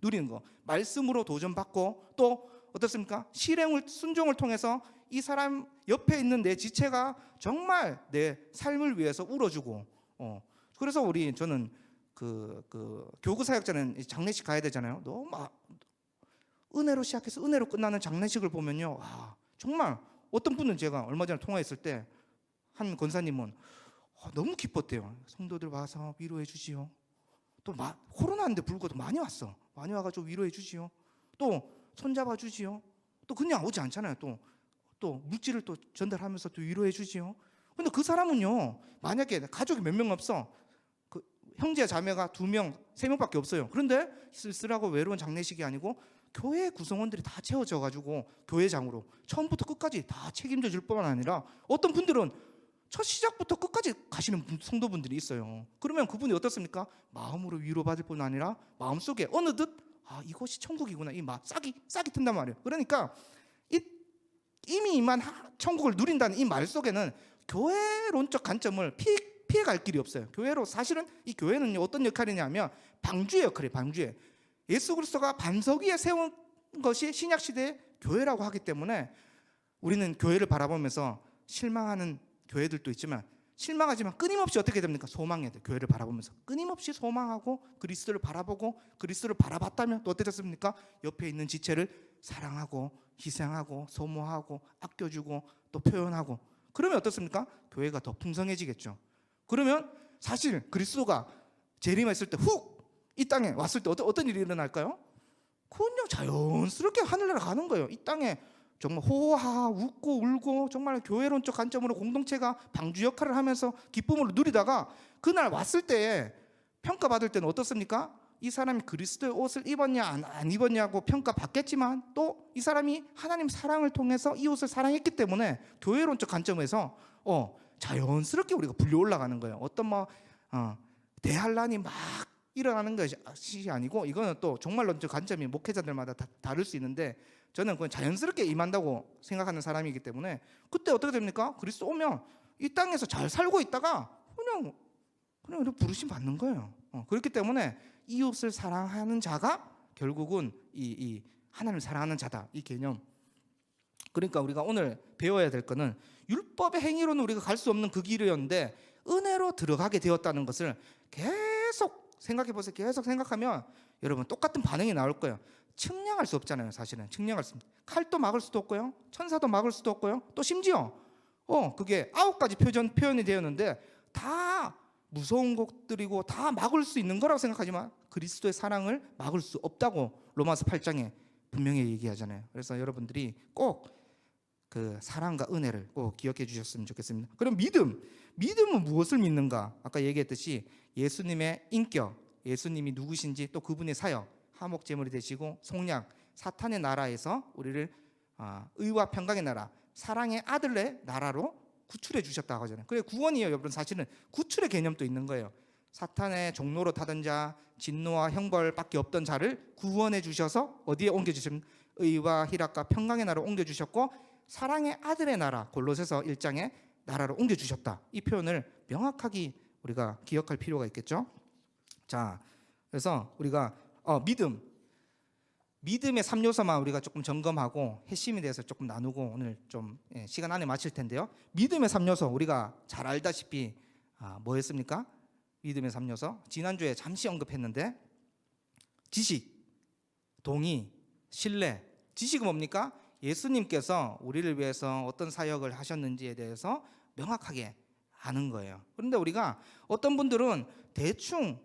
누리는 거. 말씀으로 도전받고, 또 어떻습니까? 실행을, 순종을 통해서 이 사람 옆에 있는 내 지체가 정말 내 삶을 위해서 울어주고. 그래서 저는 그 교구 사역자는 장례식 가야 되잖아요. 너무 은혜로 시작해서 은혜로 끝나는 장례식을 보면요, 정말 어떤 분은, 제가 얼마 전에 통화했을 때 한 권사님은 너무 기뻤대요. 성도들 와서 위로해 주지요. 또 코로나인데 불구하고 많이 왔어. 많이 와가지고 위로해 주지요. 또 손잡아 주지요. 또 그냥 오지 않잖아요. 또 물질을 또 전달하면서 또 위로해 주지요. 근데 그 사람은요, 만약에 가족이 몇 명 없어, 그 형제 자매가 2명, 3명밖에 없어요. 그런데 쓸쓸하고 외로운 장례식이 아니고 교회 구성원들이 다 채워져가지고 교회장으로 처음부터 끝까지 다 책임져 줄 뿐만 아니라, 어떤 분들은 첫 시작부터 끝까지 가시는 성도분들이 있어요. 그러면 그분이 어떻습니까? 마음으로 위로받을 뿐 아니라 마음속에 어느덧 이것이 천국이구나, 이 싹이 튼단 말이에요. 그러니까 이미 이만 천국을 누린다는 이 말 속에는 교회론적 관점을 피해갈 길이 없어요. 교회로, 사실은 이 교회는 어떤 역할이냐면 방주의 역할이에요. 방주의. 예수 그리스도가 반석 위에 세운 것이 신약 시대의 교회라고 하기 때문에, 우리는 교회를 바라보면서 실망하는 교회들도 있지만, 실망하지만 끊임없이 어떻게 됩니까? 소망해야 돼요. 교회를 바라보면서 끊임없이 소망하고 그리스도를 바라보고, 그리스도를 바라봤다면 또 어떻게 됐습니까? 옆에 있는 지체를 사랑하고 희생하고 소모하고 아껴주고 또 표현하고, 그러면 어떻습니까? 교회가 더 풍성해지겠죠. 그러면 사실 그리스도가 재림했을 때 훅 이 땅에 왔을 때 어떤 일이 일어날까요? 그냥 자연스럽게 하늘나라 가는 거예요. 이 땅에 정말 호호하하 웃고 울고, 정말 교회론적 관점으로 공동체가 방주 역할을 하면서 기쁨으로 누리다가, 그날 왔을 때 평가받을 때는 어떻습니까? 이 사람이 그리스도의 옷을 입었냐 안 입었냐고 평가받겠지만, 또 이 사람이 하나님 사랑을 통해서 이 옷을 사랑했기 때문에 교회론적 관점에서 자연스럽게 우리가 불려 올라가는 거예요. 어떤 대환란이 막 일어나는 것이 아니고, 이거는 또 종말론적 관점이 목회자들마다 다를 수 있는데, 저는 그건 자연스럽게 임한다고 생각하는 사람이기 때문에, 그때 어떻게 됩니까? 그리스도 오면 이 땅에서 잘 살고 있다가 그냥 부르심 받는 거예요. 그렇기 때문에 이웃을 사랑하는 자가 결국은 이 하나님을 사랑하는 자다, 이 개념. 그러니까 우리가 오늘 배워야 될 거는, 율법의 행위로는 우리가 갈 수 없는 그 길이었는데 은혜로 들어가게 되었다는 것을 계속 생각해 보세요. 계속 생각하면 여러분 똑같은 반응이 나올 거예요. 측량할 수 없잖아요. 사실은 측량할 수, 칼도 막을 수도 없고요, 천사도 막을 수도 없고요, 또 심지어 그게 9가지 표현이 되었는데 다 무서운 것들이고 다 막을 수 있는 거라고 생각하지만, 그리스도의 사랑을 막을 수 없다고 로마서 8장에 분명히 얘기하잖아요. 그래서 여러분들이 꼭 그 사랑과 은혜를 꼭 기억해 주셨으면 좋겠습니다. 그럼 믿음은 무엇을 믿는가? 아까 얘기했듯이 예수님의 인격, 예수님이 누구신지, 또 그분의 사역, 화목 제물이 되시고 속량, 사탄의 나라에서 우리를 의와 평강의 나라, 사랑의 아들의 나라로 구출해 주셨다고 하잖아요. 그래 구원이요, 여러분 사실은 구출의 개념도 있는 거예요. 사탄의 종로로 타던 자, 진노와 형벌밖에 없던 자를 구원해 주셔서 어디에 옮겨 주신 의와 희락과 평강의 나라로 옮겨 주셨고 사랑의 아들의 나라, 골로새서 1장의 나라로 옮겨 주셨다. 이 표현을 명확하게 우리가 기억할 필요가 있겠죠. 자, 그래서 우리가 믿음의 3요소만 우리가 조금 점검하고 핵심에 대해서 조금 나누고 오늘 좀 시간 안에 마칠 텐데요. 믿음의 3요소 우리가 잘 알다시피 뭐였습니까? 믿음의 3요소 지난주에 잠시 언급했는데 지식, 동의, 신뢰. 지식은 뭡니까? 예수님께서 우리를 위해서 어떤 사역을 하셨는지에 대해서 명확하게 아는 거예요. 그런데 우리가 어떤 분들은 대충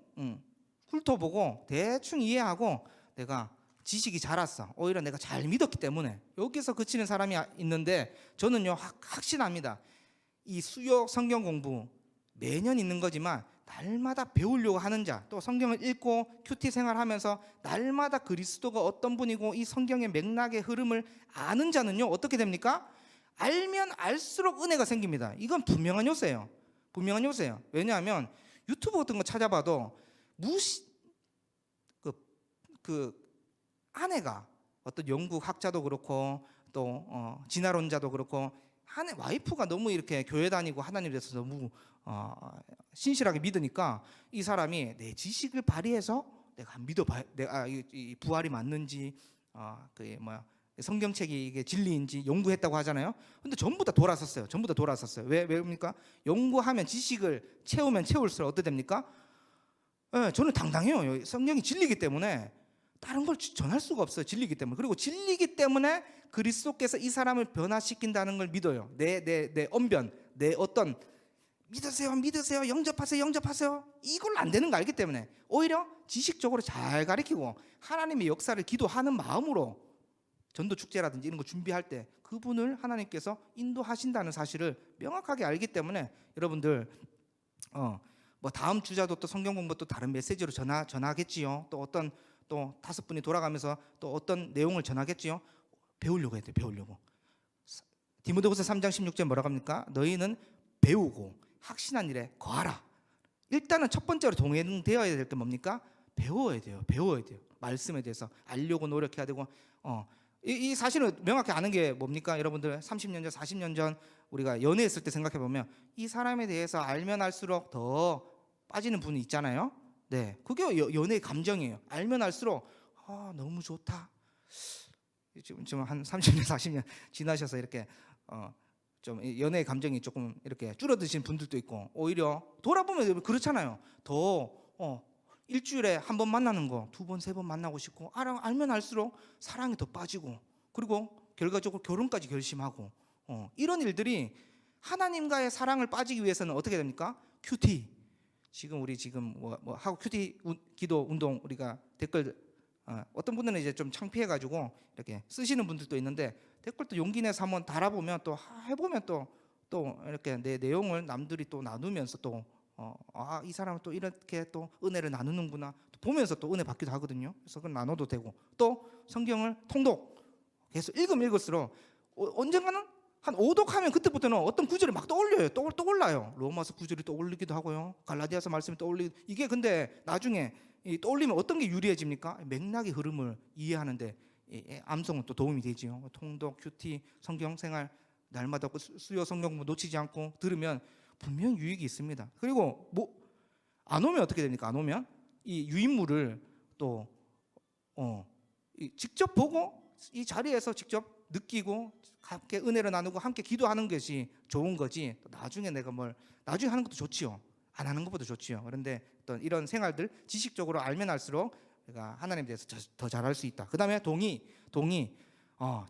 훑어보고 대충 이해하고 내가 지식이 자랐어, 오히려 내가 잘 믿었기 때문에, 여기서 그치는 사람이 있는데 저는요 확신합니다. 이 수요 성경 공부 매년 있는 거지만 날마다 배우려고 하는 자, 또 성경을 읽고 큐티 생활하면서 날마다 그리스도가 어떤 분이고 이 성경의 맥락의 흐름을 아는 자는요 어떻게 됩니까? 알면 알수록 은혜가 생깁니다. 이건 분명한 요소예요. 분명한 요소예요. 왜냐하면 유튜브 같은 거 찾아봐도 아내가 어떤 영국 학자도 그렇고 또 진화론자도 그렇고 와이프가 너무 이렇게 교회 다니고 하나님에 대해서 너무 신실하게 믿으니까 이 사람이 내 지식을 발휘해서 내가 믿어봐야, 내가 이 부활이 맞는지 성경책이 이게 진리인지 연구했다고 하잖아요. 근데 전부 다 돌아섰어요. 전부 다 돌아섰어요. 왜입니까? 연구하면 지식을 채우면 채울수록 어떻게 됩니까? 저는 당당해요. 성경이 진리이기 때문에 다른 걸 전할 수가 없어요. 진리이기 때문에. 그리고 진리이기 때문에 그리스도께서 이 사람을 변화시킨다는 걸 믿어요. 내 언변, 내 어떤 믿으세요, 영접하세요. 이걸 안 되는 거 알기 때문에 오히려 지식적으로 잘 가르치고 하나님의 역사를 기도하는 마음으로 전도 축제라든지 이런 거 준비할 때 그분을 하나님께서 인도하신다는 사실을 명확하게 알기 때문에 여러분들 다음 주자도 또 성경 공부 또 다른 메시지로 전하겠지요. 또 어떤 또 5분이 돌아가면서 또 어떤 내용을 전하겠지요. 배우려고 해야 돼요. 배우려고. 디모데후서 3장 16절 뭐라고 합니까? 너희는 배우고 확신한 일에 거하라. 일단은 첫 번째로 동행되어야 될 게 뭡니까? 배워야 돼요. 말씀에 대해서 알려고 노력해야 되고 이 사실을 명확히 아는 게 뭡니까? 여러분들 30년 전, 40년 전 우리가 연애했을 때 생각해 보면 이 사람에 대해서 알면 알수록 더 빠지는 분이 있잖아요. 네, 그게 연애의 감정이에요. 알면 알수록 너무 좋다. 지금 한 30년, 40년 지나셔서 이렇게 좀 연애의 감정이 조금 이렇게 줄어드신 분들도 있고 오히려 돌아보면 그렇잖아요. 더 일주일에 한 번 만나는 거 2번, 3번 만나고 싶고 알면 알수록 사랑이 더 빠지고 그리고 결과적으로 결혼까지 결심하고 이런 일들이 하나님과의 사랑을 빠지기 위해서는 어떻게 됩니까? 큐티. 우리 하고 큐티 기도 운동 우리가 댓글 어떤 분들은 이제 좀 창피해가지고 이렇게 쓰시는 분들도 있는데 댓글도 용기 내서 한번 달아보면 또 해보면 또 이렇게 내 내용을 남들이 또 나누면서 또 이 사람은 또 이렇게 또 은혜를 나누는구나 또 보면서 또 은혜 받기도 하거든요. 그래서 그걸 나눠도 되고 또 성경을 통독 계속 읽을수록 언젠가는 한 5독 하면 그때부터는 어떤 구절이 막 떠올려요. 떠올라요. 로마서 구절이 떠올리기도 하고요. 갈라디아서 말씀이 떠올리고 이게 근데 나중에 떠올리면 어떤 게 유리해집니까? 맥락의 흐름을 이해하는데 암송은 또 도움이 되지요. 통독, 큐티, 성경 생활 날마다 수요 성경 공부 놓치지 않고 들으면 분명 유익이 있습니다. 그리고 안 오면 어떻게 됩니까? 안 오면 이 유인물을 또 직접 보고 이 자리에서 직접 느끼고 함께 은혜를 나누고 함께 기도하는 것이 좋은 거지. 나중에 나중에 하는 것도 좋지요. 안 하는 것보다 좋지요. 그런데 어떤 이런 생활들 지식적으로 알면 알수록 내가 하나님에 대해서 더 잘할 수 있다. 그 다음에 동의.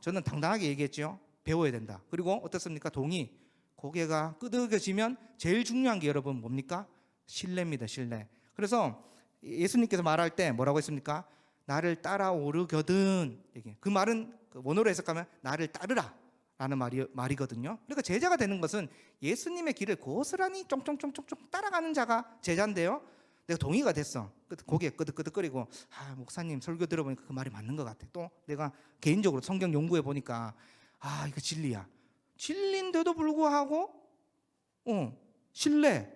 저는 당당하게 얘기했죠. 배워야 된다. 그리고 어떻습니까? 동의. 고개가 끄덕여지면 제일 중요한 게 여러분 뭡니까? 신뢰입니다. 신뢰. 그래서 예수님께서 말할 때 뭐라고 했습니까? 나를 따라오르거든. 그 말은 원어로 해석하면 나를 따르라 라는 말이거든요. 그러니까 제자가 되는 것은 예수님의 길을 고스란히 쫑쫑쫑쫑 따라가는 자가 제자인데요. 내가 동의가 됐어. 고개 끄덕끄덕거리고 목사님 설교 들어보니까 그 말이 맞는 것 같아. 또 내가 개인적으로 성경 연구해 보니까 이거 진리야. 진리인데도 불구하고 신뢰,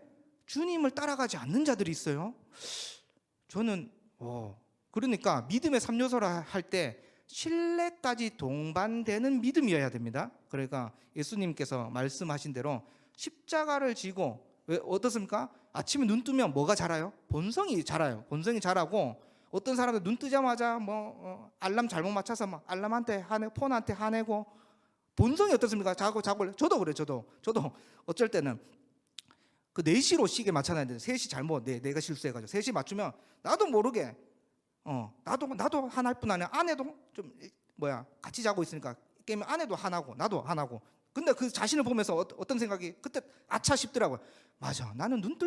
주님을 따라가지 않는 자들이 있어요. 저는 그러니까 믿음의 3요소라 할 때 신뢰까지 동반되는 믿음이어야 됩니다. 그러니까 예수님께서 말씀하신 대로 십자가를 지고, 왜 어떻습니까? 아침에 눈 뜨면 뭐가 자라요? 본성이 자라요. 본성이 자라고, 어떤 사람들 눈 뜨자마자 알람 잘못 맞춰서 막 알람한테 폰한테 화내고, 본성이 어떻습니까? 자고 저도 그래요. 저도 어쩔 때는 그 4시로 시계 맞춰놨는데 3시 잘못 내가 실수해가지고 3시 맞추면 나도 모르게 나도 화날 뿐 아니라 아내도 좀 같이 자고 있으니까 게임 아내도 화나고 나도 화나고. 근데 그 자신을 보면서 어떤 생각이 그때 아차 싶더라고요. 맞아, 나는 눈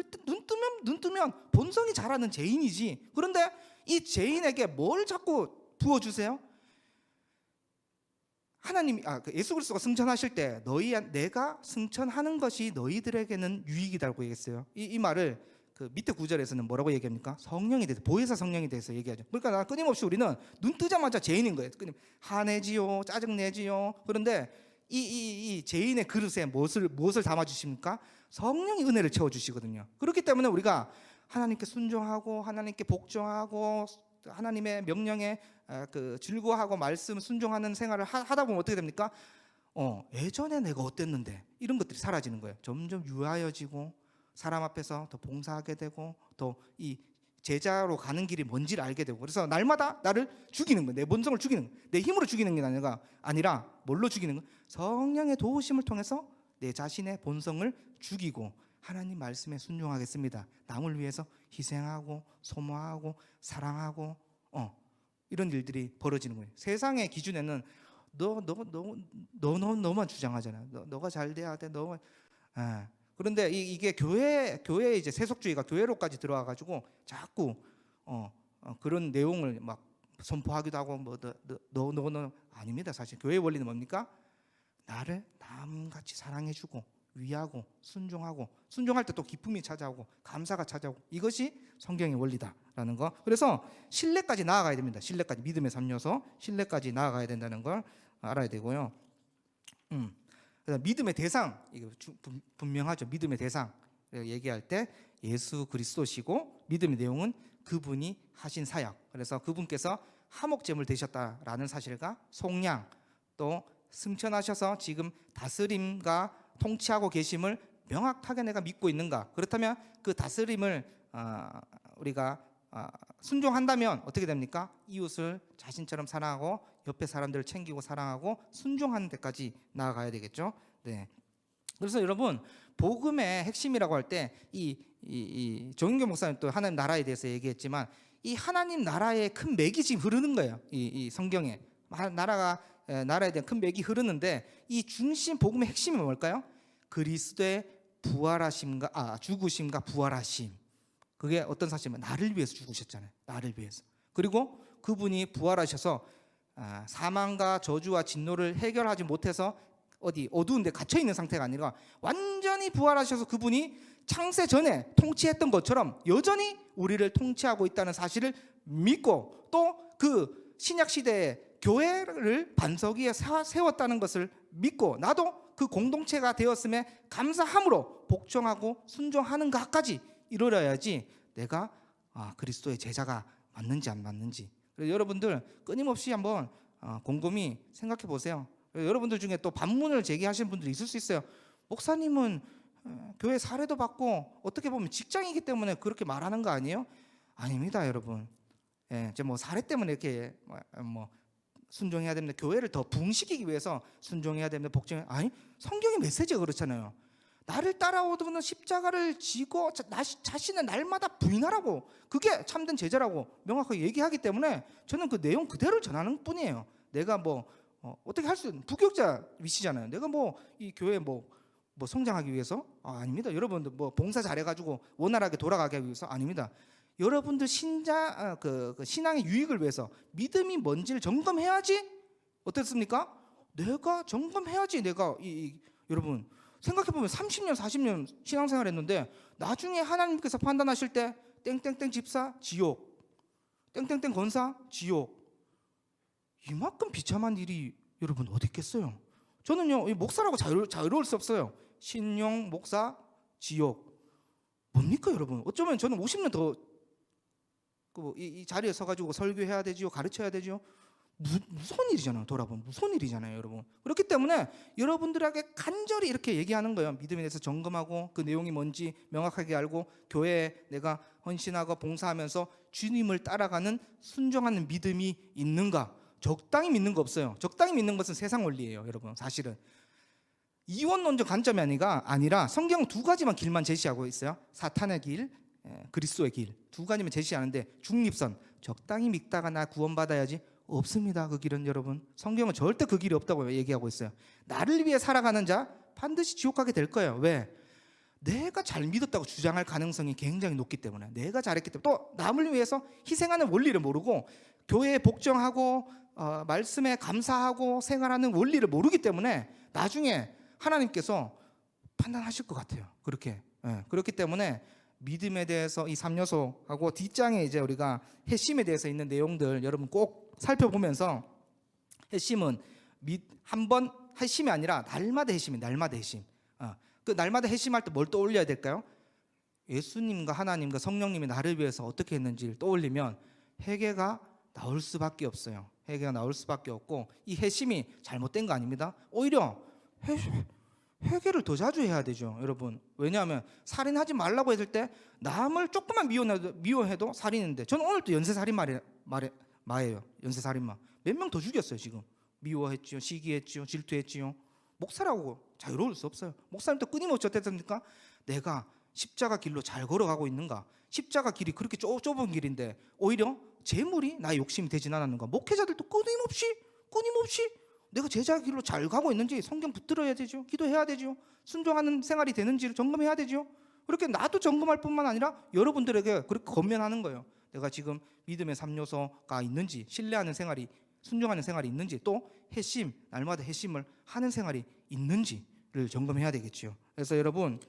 뜨면 본성이 자라는 죄인이지. 그런데 이 죄인에게 뭘 자꾸 부어주세요? 하나님이 예수 그리스도가 승천하실 때 내가 승천하는 것이 너희들에게는 유익이라고 얘기했어요. 이 말을 그 밑에 구절에서는 뭐라고 얘기합니까? 성령에 대해서, 보혜사 성령에 대해서 얘기하죠. 그러니까 끊임없이 우리는 눈 뜨자마자 죄인인 거예요. 화내지요, 짜증내지요. 그런데 이 죄인의 그릇에 무엇을 담아주십니까? 성령이 은혜를 채워주시거든요. 그렇기 때문에 우리가 하나님께 순종하고 하나님께 복종하고 하나님의 명령에 즐거워하고 말씀 순종하는 생활을 하다 보면 어떻게 됩니까? 예전에 내가 어땠는데 이런 것들이 사라지는 거예요. 점점 유하여지고 사람 앞에서 더 봉사하게 되고 또 이 제자로 가는 길이 뭔지를 알게 되고, 그래서 날마다 나를 죽이는 거예요. 내 본성을 죽이는 거예요. 내 힘으로 죽이는 게 아니라 뭘로 죽이는 거예요? 성령의 도우심을 통해서 내 자신의 본성을 죽이고 하나님 말씀에 순종하겠습니다. 남을 위해서 희생하고 소모하고 사랑하고 이런 일들이 벌어지는 거예요. 세상의 기준에는 너만 주장하잖아. 너가 잘 돼야 돼. 그런데 이게 교회 이제 세속주의가 교회로까지 들어와 가지고 자꾸 그런 내용을 막 선포하기도 하고 너 아닙니다. 사실 교회의 원리는 뭡니까? 나를 남같이 사랑해주고 위하고 순종하고, 순종할 때 또 기쁨이 찾아오고 감사가 찾아오고, 이것이 성경의 원리다라는 거. 그래서 신뢰까지 나아가야 됩니다. 신뢰까지, 믿음의 3요소 신뢰까지 나아가야 된다는 걸 알아야 되고요. 그래서 믿음의 대상, 이거 분명하죠. 믿음의 대상 얘기할 때 예수 그리스도시고, 믿음의 내용은 그분이 하신 사역, 그래서 그분께서 화목제물 되셨다라는 사실과 속량, 또 승천하셔서 지금 다스림과 통치하고 계심을 명확하게 내가 믿고 있는가. 그렇다면 그 다스림을 우리가 순종한다면 어떻게 됩니까? 이웃을 자신처럼 사랑하고 옆에 사람들을 챙기고 사랑하고 순종하는 데까지 나아가야 되겠죠. 네. 그래서 여러분, 복음의 핵심이라고 할 때 이 정인교 목사님 또 하나님 나라에 대해서 얘기했지만, 이 하나님 나라의 큰 맥이 지금 흐르는 거예요. 이 성경에 나라에 대한 큰 맥이 흐르는데, 이 중심 복음의 핵심이 뭘까요? 그리스도의 부활하심과 죽으심과 부활하심. 그게 어떤 사실이면 나를 위해서 죽으셨잖아요. 나를 위해서. 그리고 그분이 부활하셔서 사망과 저주와 진노를 해결하지 못해서 어두운 데 갇혀 있는 상태가 아니라 완전히 부활하셔서 그분이 창세 전에 통치했던 것처럼 여전히 우리를 통치하고 있다는 사실을 믿고, 또 그 신약 시대에 교회를 반석 위에 세웠다는 것을 믿고, 나도 그 공동체가 되었음에 감사함으로 복종하고 순종하는 것까지 이루어야지 내가 그리스도의 제자가 맞는지 안 맞는지. 여러분들 끊임없이 한번 곰곰이 생각해 보세요. 여러분들 중에 또 반문을 제기하시는 분들이 있을 수 있어요. 목사님은 교회 사례도 받고 어떻게 보면 직장이기 때문에 그렇게 말하는 거 아니에요? 아닙니다, 여러분. 이제 사례 때문에 이렇게 순종해야 됩니다. 교회를 더 부흥시키기 위해서 순종해야 됩니다. 복종해. 아니, 성경의 메시지가 그렇잖아요. 나를 따라오는 십자가를 지고 자신을 날마다 부인하라고, 그게 참된 제자라고 명확하게 얘기하기 때문에 저는 그 내용 그대로 전하는 뿐이에요. 내가 어떻게 할 수 있는 부교육자 위시잖아요. 내가 이 교회 성장하기 위해서 아닙니다. 여러분들 봉사 잘해가지고 원활하게 돌아가게 하기 위해서 아닙니다. 여러분들 신앙의 유익을 위해서 믿음이 뭔지를 점검해야지. 어떻습니까? 내가 점검해야지. 내가 여러분 생각해보면 30년 40년 신앙생활 했는데 나중에 하나님께서 판단하실 때 땡땡땡 집사 지옥, 땡땡땡 권사 지옥. 이만큼 비참한 일이 여러분 어디 있겠어요? 저는요, 이 목사라고 자유로울 수 없어요. 신용 목사 지옥. 뭡니까 여러분? 어쩌면 저는 50년 더 이 자리에 서가지고 설교해야 되지요, 가르쳐야 되지요. 무서운 일이잖아요. 돌아보면 무서운 일이잖아요, 여러분. 그렇기 때문에 여러분들에게 간절히 이렇게 얘기하는 거예요. 믿음에 대해서 점검하고 그 내용이 뭔지 명확하게 알고 교회에 내가 헌신하고 봉사하면서 주님을 따라가는 순종하는 믿음이 있는가? 적당히 믿는 거 없어요. 적당히 믿는 것은 세상 원리예요, 여러분. 사실은 이원론적 관점이 아니라 성경은 두 가지만 길만 제시하고 있어요. 사탄의 길, 그리스도의 길, 두 가지만 제시하는데 중립선, 적당히 믿다가 나 구원받아야지, 없습니다. 그 길은 여러분. 성경은 절대 그 길이 없다고 얘기하고 있어요. 나를 위해 살아가는 자 반드시 지옥 가게 될 거예요. 왜? 내가 잘 믿었다고 주장할 가능성이 굉장히 높기 때문에, 내가 잘했기 때문에, 또 남을 위해서 희생하는 원리를 모르고 교회에 복종하고 말씀에 감사하고 생활하는 원리를 모르기 때문에 나중에 하나님께서 판단하실 것 같아요. 그렇게. 그렇기 때문에 믿음에 대해서 이 3요소하고 뒷장에 이제 우리가 핵심에 대해서 있는 내용들 여러분 꼭 살펴보면서, 핵심은 한번 핵심이 아니라 날마다 핵심이, 날마다 핵심. 그 날마다 핵심할 때 뭘 떠올려야 될까요? 예수님과 하나님과 성령님이 나를 위해서 어떻게 했는지를 떠올리면 회개가 나올 수밖에 없어요. 회개가 나올 수밖에 없고, 이 핵심이 잘못된 거 아닙니다. 오히려 회개를 더 자주 해야 되죠, 여러분. 왜냐하면 살인하지 말라고 했을 때 남을 조금만 미워해도 살인인데, 저는 오늘 또 연쇄살인마예요. 연쇄살인마 몇 명 더 죽였어요. 지금 미워했지요, 시기했지요, 질투했지요. 목사라고 자유로울 수 없어요. 목사님도 끊임없이 어땠습니까? 내가 십자가 길로 잘 걸어가고 있는가? 십자가 길이 그렇게 좁은 길인데 오히려 재물이 나의 욕심이 되진 않았는가? 목회자들도 끊임없이 내가 제자 길로 잘 가고 있는지 성경 붙들어야 되죠. 기도해야 되죠. 순종하는 생활이 되는지를 점검해야 되죠. 그렇게 나도 점검할 뿐만 아니라 여러분들에게 그렇게 권면하는 거예요. 내가 지금 믿음의 3요소가 있는지, 신뢰하는 생활이, 순종하는 생활이 있는지, 또 핵심, 날마다 핵심을 하는 생활이 있는지를 점검해야 되겠죠. 그래서 여러분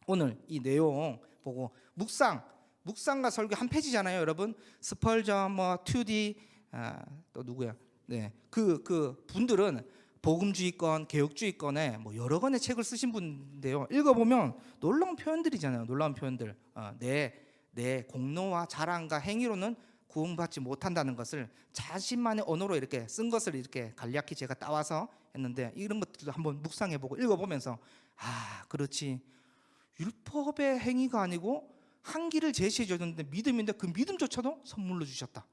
오늘 이 내용 보고 묵상과 설교 한 페이지잖아요, 여러분. 스펄전, 튜디, 또 누구야? 네, 그 분들은 복음주의권, 개혁주의권에 여러 권의 책을 쓰신 분인데요. 읽어보면 놀라운 표현들이잖아요. 놀라운 표현들. 내 공로와 자랑과 행위로는 구원받지 못한다는 것을 자신만의 언어로 이렇게 쓴 것을 이렇게 간략히 제가 따와서 했는데, 이런 것들도 한번 묵상해보고 읽어보면서 그렇지, 율법의 행위가 아니고 한길을 제시해 줬는데 믿음인데 그 믿음조차도 선물로 주셨다.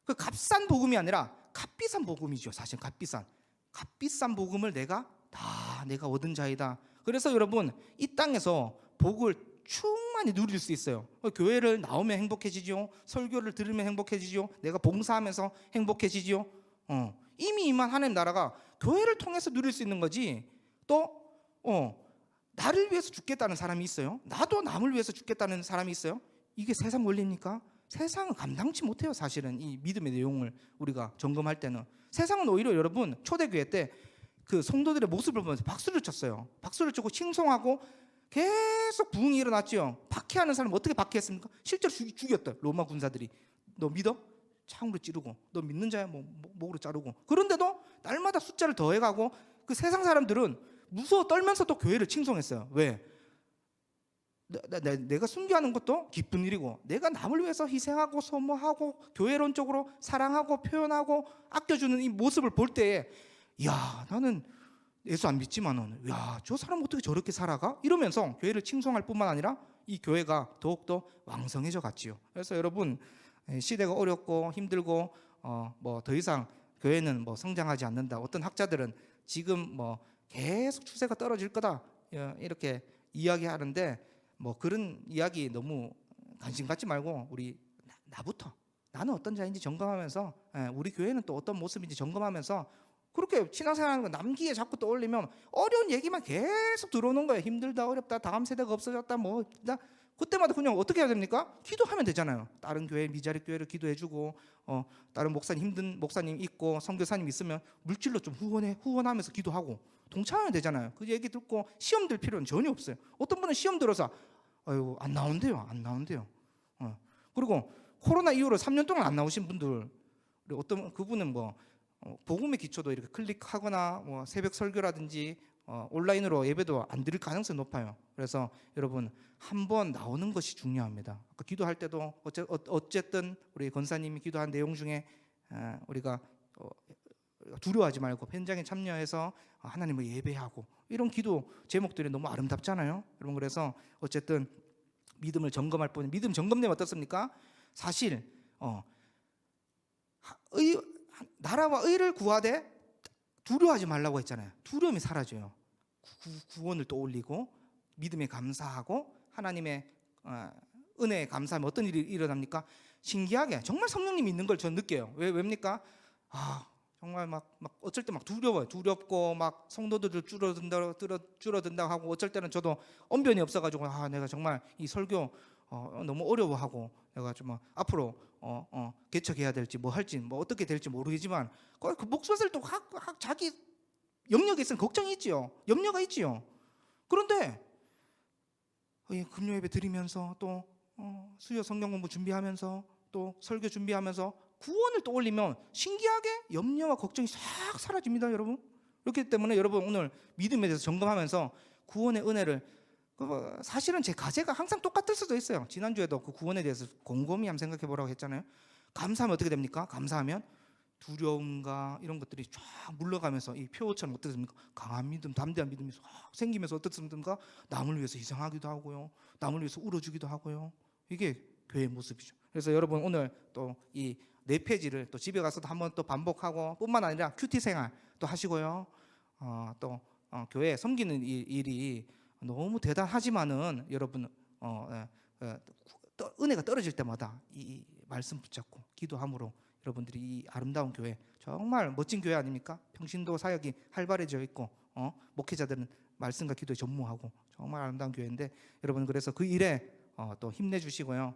그 값싼 복음이 아니라 값비싼 복음이죠. 사실 값비싼 복음을 내가 얻은 자이다. 그래서 여러분 이 땅에서 복을 충만히 누릴 수 있어요. 교회를 나오면 행복해지죠. 설교를 들으면 행복해지죠. 내가 봉사하면서 행복해지죠. 이미 임한 하나님 나라가 교회를 통해서 누릴 수 있는 거지. 또 나를 위해서 죽겠다는 사람이 있어요. 나도 남을 위해서 죽겠다는 사람이 있어요. 이게 세상 원리입니까? 세상은 감당치 못해요. 사실은 이 믿음의 내용을 우리가 점검할 때는. 세상은 오히려 여러분 초대교회 때 그 성도들의 모습을 보면서 박수를 쳤어요. 박수를 치고 칭송하고 계속 부흥이 일어났죠. 박해하는 사람 어떻게 박해했습니까? 실제로 죽였다. 로마 군사들이. 너 믿어? 창으로 찌르고, 너 믿는 자야? 목으로 자르고. 그런데도 날마다 숫자를 더해가고, 그 세상 사람들은 무서워 떨면서 또 교회를 칭송했어요. 왜? 내가 순교하는 것도 기쁜 일이고, 내가 남을 위해서 희생하고 소모하고 교회론적으로 사랑하고 표현하고 아껴주는 이 모습을 볼 때에, 야, 나는 예수 안 믿지만은, 야, 저 사람 어떻게 저렇게 살아가? 이러면서 교회를 칭송할 뿐만 아니라 이 교회가 더욱더 왕성해져 갔지요. 그래서 여러분, 시대가 어렵고 힘들고 더 이상 교회는 성장하지 않는다. 어떤 학자들은 지금 계속 추세가 떨어질 거다 이렇게 이야기하는데, 그런 이야기 너무 관심 갖지 말고 우리 나부터, 나는 어떤 자인지 점검하면서, 우리 교회는 또 어떤 모습인지 점검하면서, 그렇게 신앙생활하는 거 남기에 자꾸 떠올리면 어려운 얘기만 계속 들어오는 거예요. 힘들다, 어렵다, 다음 세대가 없어졌다, 그때마다 그냥 어떻게 해야 됩니까? 기도하면 되잖아요. 다른 교회, 미자리 교회를 기도해주고, 다른 목사님, 힘든 목사님 있고 선교사님 있으면 물질로 좀 후원하면서 기도하고 동참하면 되잖아요. 그 얘기 듣고 시험 들 필요는 전혀 없어요. 어떤 분은 시험 들어서 안 나온대요. 그리고 코로나 이후로 3년 동안 안 나오신 분들, 그리고 어떤 그분은 뭐 복음의 기초도 이렇게 클릭하거나 뭐 새벽 설교라든지 온라인으로 예배도 안 드릴 가능성이 높아요. 그래서 여러분 한번 나오는 것이 중요합니다. 아까 기도할 때도 어쨌든 우리 권사님이 기도한 내용 중에 우리가 두려워하지 말고 현장에 참여해서 하나님을 예배하고 이런 기도 제목들이 너무 아름답잖아요. 여러분 그래서 어쨌든 믿음을 점검할 뿐 믿음 점검되면 어떻습니까? 사실 나라와 의를 구하되 두려워하지 말라고 했잖아요. 두려움이 사라져요. 구원을 떠올리고 믿음에 감사하고 하나님의 은혜에 감사하면 어떤 일이 일어납니까? 신기하게 정말 성령님이 있는 걸 저는 느껴요. 왜입니까? 정말 막 어쩔 때 막 두려워요. 두렵고 막 성도들 줄어든다고 하고 어쩔 때는 저도 언변이 없어가지고 내가 정말 이 설교 너무 어려워하고 내가 좀 앞으로 개척해야 될지 뭐 할지 뭐 어떻게 될지 모르겠지만 그 목소리도 자기 영역에 있으면 걱정이 있지요. 염려가 있지요. 그런데 금요 예배 드리면서 또 수요 성경 공부 준비하면서 또 설교 준비하면서 구원을 떠올리면 신기하게 염려와 걱정이 싹 사라집니다, 여러분. 그렇기 때문에 여러분 오늘 믿음에 대해서 점검하면서 구원의 은혜를 사실은 제 과제가 항상 똑같을 수도 있어요. 지난주에도 그 구원에 대해서 곰곰이 한번 생각해 보라고 했잖아요. 감사하면 어떻게 됩니까? 감사하면 두려움과 이런 것들이 쫙 물러가면서 이 표처럼 어떻게 됩니까? 강한 믿음, 담대한 믿음이 싹 생기면서 어떻습니까? 남을 위해서 희생하기도 하고요. 남을 위해서 울어주기도 하고요. 이게 교회의 모습이죠. 그래서 여러분 오늘 또 이 4페이지를 또 집에 가서도 한번 또 반복하고 뿐만 아니라 큐티 생활 또 하시고요. 또 교회 섬기는 일이 너무 대단하지만은 여러분 은혜가 떨어질 때마다 이 말씀 붙잡고 기도함으로 여러분들이 이 아름다운 교회 정말 멋진 교회 아닙니까? 평신도 사역이 활발해져 있고 목회자들은 말씀과 기도에 전무하고 정말 아름다운 교회인데 여러분 그래서 그 일에 또 힘내주시고요.